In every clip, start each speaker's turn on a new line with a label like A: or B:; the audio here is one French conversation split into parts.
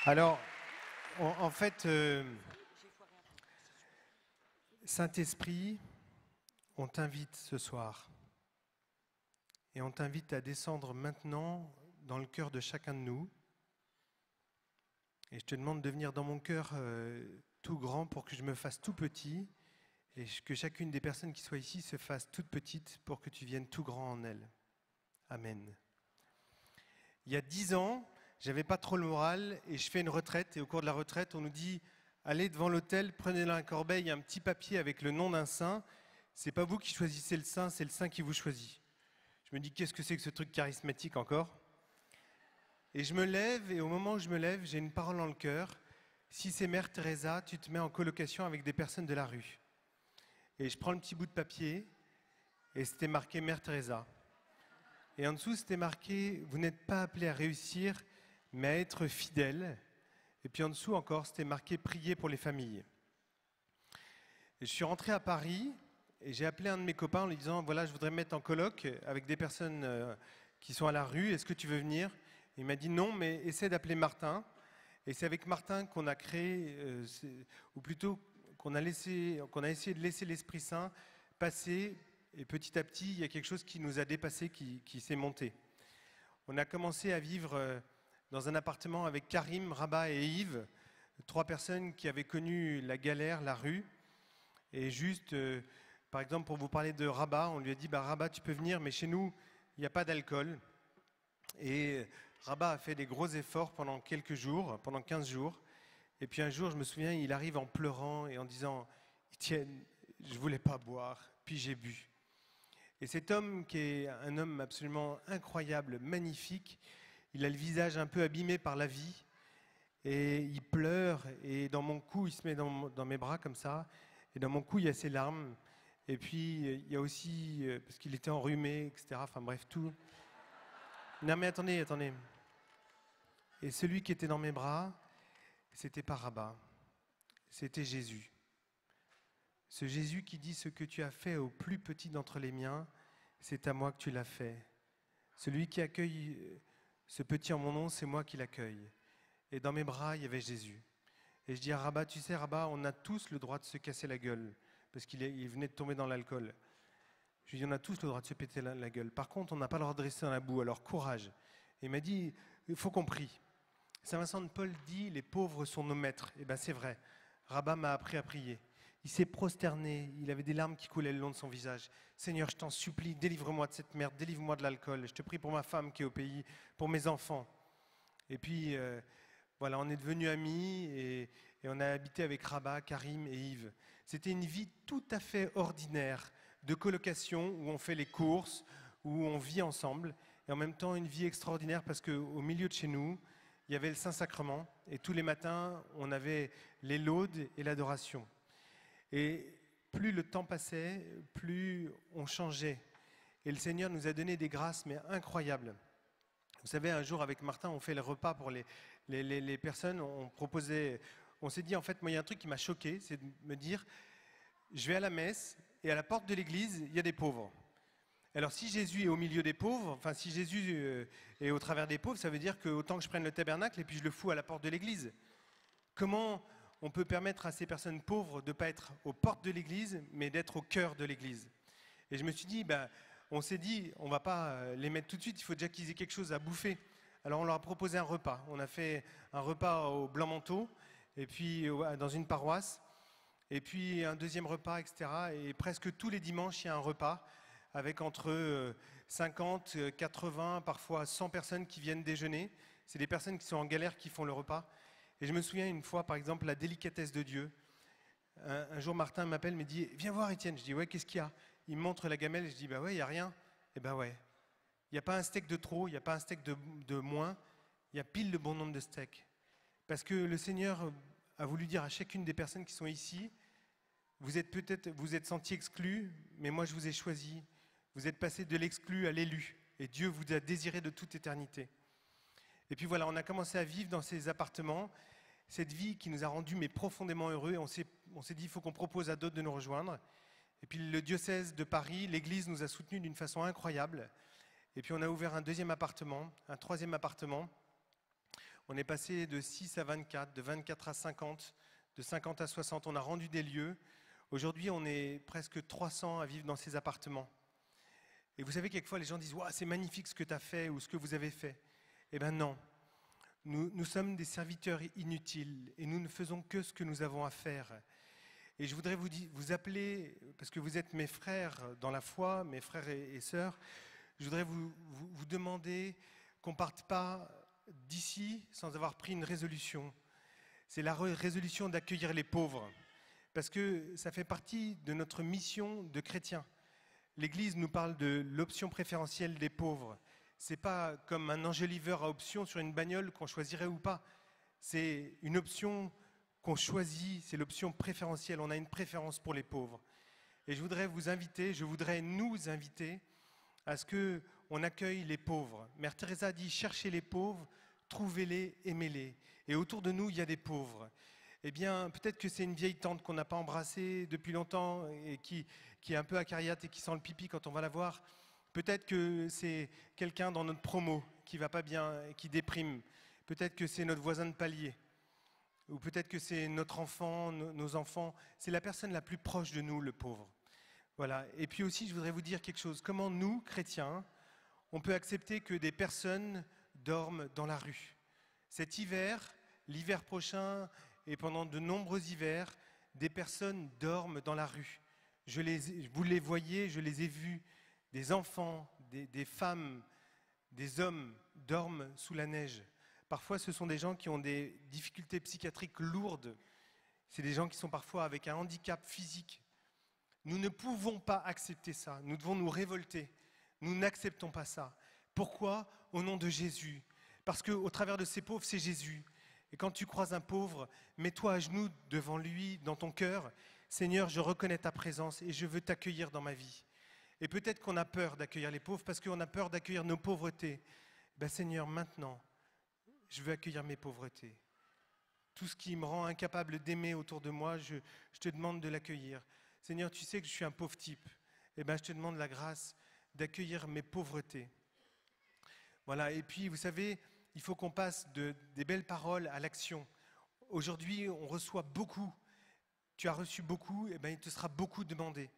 A: Alors, en fait, Saint-Esprit, on t'invite ce soir. Et on t'invite à descendre maintenant dans le cœur de chacun de nous. Et je te demande de venir dans mon cœur tout grand pour que je me fasse tout petit et que chacune des personnes qui soient ici se fasse toute petite pour que tu viennes tout grand en elle. Amen. Il y a 10 ans, j'avais pas trop le moral et je fais une retraite. Et au cours de la retraite, on nous dit allez devant l'autel, prenez là un corbeil, un petit papier avec le nom d'un saint. C'est pas vous qui choisissez le saint, c'est le saint qui vous choisit. Je me dis qu'est-ce que c'est que ce truc charismatique encore ? Et je me lève et au moment où je me lève, j'ai une parole dans le cœur. Si c'est Mère Teresa, tu te mets en colocation avec des personnes de la rue. Et je prends le petit bout de papier et c'était marqué Mère Teresa. Et en dessous, c'était marqué « Vous n'êtes pas appelé à réussir, mais à être fidèle ». Et puis en dessous encore, c'était marqué « Priez pour les familles ». Et je suis rentré à Paris et j'ai appelé un de mes copains en lui disant « Voilà, je voudrais me mettre en coloc avec des personnes qui sont à la rue, est-ce que tu veux venir ?» Il m'a dit « Non, mais essaie d'appeler Martin ». Et c'est avec Martin qu'on a créé, ou plutôt qu'on a essayé de laisser l'Esprit Saint passer. Et petit à petit, il y a quelque chose qui nous a dépassé, qui s'est monté. On a commencé à vivre dans un appartement avec Karim, Rabat et Yves, 3 personnes qui avaient connu la galère, la rue. Et juste, par exemple, pour vous parler de Rabat, on lui a dit bah, « Rabat, tu peux venir, mais chez nous, il n'y a pas d'alcool ». Et Rabat a fait des gros efforts pendant quelques jours, pendant 15 jours. Et puis un jour, je me souviens, il arrive en pleurant et en disant « Étienne, je ne voulais pas boire, puis j'ai bu ». Et cet homme, qui est un homme absolument incroyable, magnifique, il a le visage un peu abîmé par la vie, et il pleure, et dans mon cou, il se met dans mes bras comme ça, et dans mon cou, il y a ses larmes, et puis il y a aussi, parce qu'il était enrhumé, etc., enfin bref, tout. Non mais attendez. Et celui qui était dans mes bras, c'était pas Rabat, c'était Jésus. Ce Jésus qui dit « Ce que tu as fait au plus petit d'entre les miens, c'est à moi que tu l'as fait. Celui qui accueille ce petit en mon nom, c'est moi qui l'accueille. » Et dans mes bras, il y avait Jésus. Et je dis à Rabat, tu sais Rabat, on a tous le droit de se casser la gueule, parce qu'il venait de tomber dans l'alcool. Je lui dis, on a tous le droit de se péter la gueule. Par contre, on n'a pas le droit de rester dans la boue, alors courage. Et il m'a dit, il faut qu'on prie. Saint Vincent de Paul dit, les pauvres sont nos maîtres. Et bien c'est vrai, Rabat m'a appris à prier. Il s'est prosterné, il avait des larmes qui coulaient le long de son visage. Seigneur, je t'en supplie, délivre-moi de cette merde, délivre-moi de l'alcool. Je te prie pour ma femme qui est au pays, pour mes enfants. Et puis, voilà, on est devenus amis et on a habité avec Rabat, Karim et Yves. C'était une vie tout à fait ordinaire, de colocation, où on fait les courses, où on vit ensemble. Et en même temps, une vie extraordinaire parce qu'au milieu de chez nous, il y avait le Saint-Sacrement. Et tous les matins, on avait les laudes et l'adoration. Et plus le temps passait, plus on changeait. Et le Seigneur nous a donné des grâces, mais incroyables. Vous savez, un jour avec Martin, on fait le repas pour les personnes. On s'est dit, en fait, moi, il y a un truc qui m'a choqué, c'est de me dire, je vais à la messe et à la porte de l'église, il y a des pauvres. Alors si Jésus est au milieu des pauvres, enfin si Jésus est au travers des pauvres, ça veut dire qu'autant que je prenne le tabernacle et puis je le fous à la porte de l'église. Comment on peut permettre à ces personnes pauvres de ne pas être aux portes de l'église, mais d'être au cœur de l'église? Et je me suis dit, on s'est dit, on ne va pas les mettre tout de suite, il faut déjà qu'ils aient quelque chose à bouffer. Alors on leur a proposé un repas. On a fait un repas au Blanc-Manteau, et puis dans une paroisse, et puis un deuxième repas, etc. Et presque tous les dimanches, il y a un repas, avec entre 50, 80, parfois 100 personnes qui viennent déjeuner. C'est des personnes qui sont en galère qui font le repas. Et je me souviens une fois, par exemple, la délicatesse de Dieu. Un jour, Martin m'appelle, me dit « Viens voir Étienne ». Je dis « Ouais, qu'est-ce qu'il y a ?» Il me montre la gamelle, je dis « Bah ouais, il n'y a rien ». Et bah ouais. Il n'y a pas un steak de trop, il n'y a pas un steak de moins, il y a pile le bon nombre de steaks. Parce que le Seigneur a voulu dire à chacune des personnes qui sont ici, vous êtes sentis exclus, mais moi je vous ai choisi. Vous êtes passés de l'exclu à l'élu. Et Dieu vous a désiré de toute éternité. Et puis voilà, on a commencé à vivre dans ces appartements, cette vie qui nous a rendus mais profondément heureux. Et on s'est dit, il faut qu'on propose à d'autres de nous rejoindre. Et puis le diocèse de Paris, l'Église nous a soutenus d'une façon incroyable. Et puis on a ouvert un deuxième appartement, un troisième appartement. On est passé de 6 à 24, de 24 à 50, de 50 à 60. On a rendu des lieux. Aujourd'hui, on est presque 300 à vivre dans ces appartements. Et vous savez, quelquefois, les gens disent « Wow, c'est magnifique ce que tu as fait ou ce que vous avez fait ». Eh bien non, nous sommes des serviteurs inutiles et nous ne faisons que ce que nous avons à faire. Et je voudrais vous appeler, parce que vous êtes mes frères dans la foi, mes frères et sœurs, je voudrais vous demander qu'on ne parte pas d'ici sans avoir pris une résolution. C'est la résolution d'accueillir les pauvres, parce que ça fait partie de notre mission de chrétiens. L'Église nous parle de l'option préférentielle des pauvres. Ce n'est pas comme un enjoliveur à option sur une bagnole qu'on choisirait ou pas. C'est une option qu'on choisit, c'est l'option préférentielle. On a une préférence pour les pauvres. Et je voudrais nous inviter à ce qu'on accueille les pauvres. Mère Teresa dit « Cherchez les pauvres, trouvez-les, aimez-les ». Et autour de nous, il y a des pauvres. Eh bien, peut-être que c'est une vieille tante qu'on n'a pas embrassée depuis longtemps et qui est un peu acariate et qui sent le pipi quand on va la voir. Peut-être que c'est quelqu'un dans notre promo qui ne va pas bien et qui déprime. Peut-être que c'est notre voisin de palier. Ou peut-être que c'est notre enfant, nos enfants. C'est la personne la plus proche de nous, le pauvre. Voilà. Et puis aussi, je voudrais vous dire quelque chose. Comment nous, chrétiens, on peut accepter que des personnes dorment dans la rue? Cet hiver, l'hiver prochain et pendant de nombreux hivers, des personnes dorment dans la rue. Vous les voyez, je les ai vus. Des enfants, des femmes, des hommes dorment sous la neige. Parfois, ce sont des gens qui ont des difficultés psychiatriques lourdes. C'est des gens qui sont parfois avec un handicap physique. Nous ne pouvons pas accepter ça. Nous devons nous révolter. Nous n'acceptons pas ça. Pourquoi? Au nom de Jésus. Parce qu'au travers de ces pauvres, c'est Jésus. Et quand tu croises un pauvre, mets-toi à genoux devant lui, dans ton cœur. Seigneur, je reconnais ta présence et je veux t'accueillir dans ma vie. Et peut-être qu'on a peur d'accueillir les pauvres parce qu'on a peur d'accueillir nos pauvretés. Ben Seigneur, maintenant, je veux accueillir mes pauvretés. Tout ce qui me rend incapable d'aimer autour de moi, je te demande de l'accueillir. Seigneur, tu sais que je suis un pauvre type. Eh ben, je te demande la grâce d'accueillir mes pauvretés. Voilà, et puis, vous savez, il faut qu'on passe des belles paroles à l'action. Aujourd'hui, on reçoit beaucoup. Tu as reçu beaucoup, eh ben, il te sera beaucoup demandé.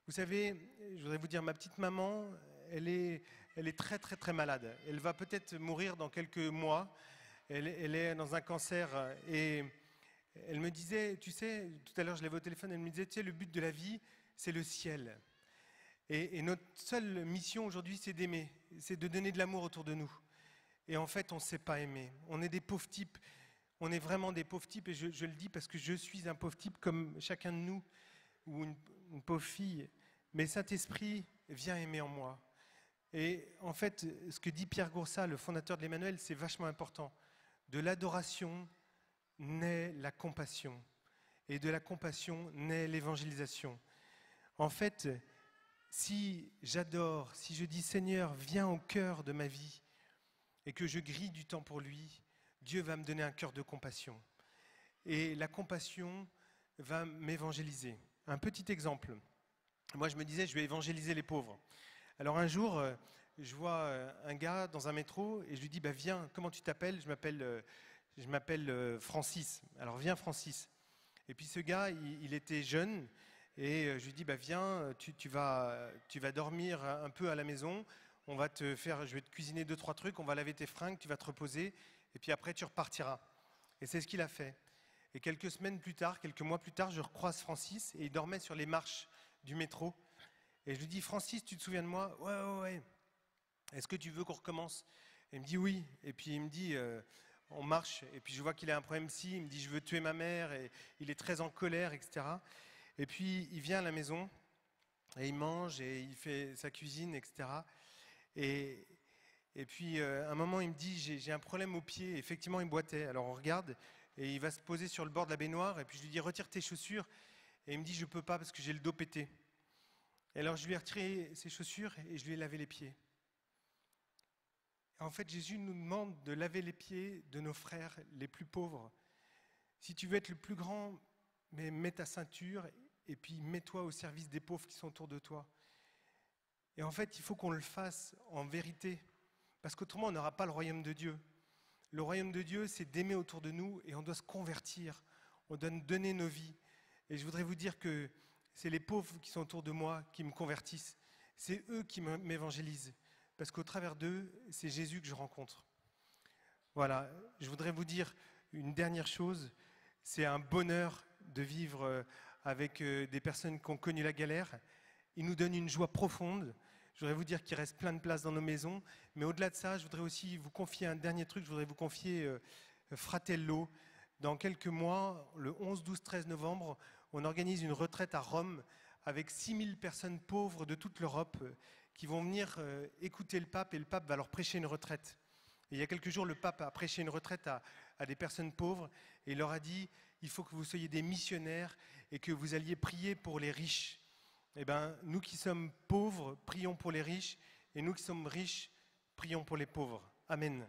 A: Vous savez, je voudrais vous dire, ma petite maman, elle est très très très malade. Elle va peut-être mourir dans quelques mois. Elle est dans un cancer et elle me disait, tu sais, tout à l'heure je l'avais au téléphone, elle me disait, tu sais, le but de la vie, c'est le ciel. Et notre seule mission aujourd'hui, c'est d'aimer, c'est de donner de l'amour autour de nous. Et en fait, on ne sait pas aimer. On est des pauvres types. On est vraiment des pauvres types et je le dis parce que je suis un pauvre type comme chacun de nous ou une pauvre fille. Mais Saint-Esprit vient aimer en moi. Et en fait, ce que dit Pierre Goursat, le fondateur de l'Emmanuel, c'est vachement important. De l'adoration naît la compassion. Et de la compassion naît l'évangélisation. En fait, si j'adore, si je dis Seigneur, viens au cœur de ma vie et que je grille du temps pour lui, Dieu va me donner un cœur de compassion. Et la compassion va m'évangéliser. Un petit exemple. Moi, je me disais, je vais évangéliser les pauvres. Alors un jour, je vois un gars dans un métro et je lui dis, bah, viens, comment tu t'appelles? Je m'appelle Francis. Alors viens Francis. Et puis ce gars, il était jeune et je lui dis, bah, viens, tu vas dormir un peu à la maison. Je vais te cuisiner 2-3 trucs, on va laver tes fringues, tu vas te reposer et puis après tu repartiras. Et c'est ce qu'il a fait. Et quelques mois plus tard, je recroise Francis et il dormait sur les marches du métro. Et je lui dis, Francis, tu te souviens de moi? Ouais. Est-ce que tu veux qu'on recommence? Et il me dit oui. Et puis il me dit, on marche. Et puis je vois qu'il a un problème psy. Il me dit, je veux tuer ma mère. Et il est très en colère, etc. Et puis il vient à la maison et il mange et il fait sa cuisine, etc. Et puis à un moment, il me dit, j'ai un problème au pied. Effectivement, il boitait. Alors on regarde et il va se poser sur le bord de la baignoire. Et puis je lui dis, retire tes chaussures. Et il me dit, je ne peux pas parce que j'ai le dos pété. Et alors je lui ai retiré ses chaussures et je lui ai lavé les pieds. En fait, Jésus nous demande de laver les pieds de nos frères les plus pauvres. Si tu veux être le plus grand, mais mets ta ceinture et puis mets-toi au service des pauvres qui sont autour de toi. Et en fait, il faut qu'on le fasse en vérité, parce qu'autrement, on n'aura pas le royaume de Dieu. Le royaume de Dieu, c'est d'aimer autour de nous et on doit se convertir. On doit donner nos vies. Et je voudrais vous dire que c'est les pauvres qui sont autour de moi qui me convertissent. C'est eux qui m'évangélisent. Parce qu'au travers d'eux, c'est Jésus que je rencontre. Voilà, je voudrais vous dire une dernière chose. C'est un bonheur de vivre avec des personnes qui ont connu la galère. Ils nous donnent une joie profonde. Je voudrais vous dire qu'il reste plein de places dans nos maisons. Mais au-delà de ça, je voudrais aussi vous confier un dernier truc. Je voudrais vous confier Fratello. Dans quelques mois, le 11, 12, 13 novembre, on organise une retraite à Rome avec 6000 personnes pauvres de toute l'Europe qui vont venir écouter le pape et le pape va leur prêcher une retraite. Et il y a quelques jours, le pape a prêché une retraite à des personnes pauvres et il leur a dit « Il faut que vous soyez des missionnaires et que vous alliez prier pour les riches. » Eh bien, nous qui sommes pauvres, prions pour les riches et nous qui sommes riches, prions pour les pauvres. Amen.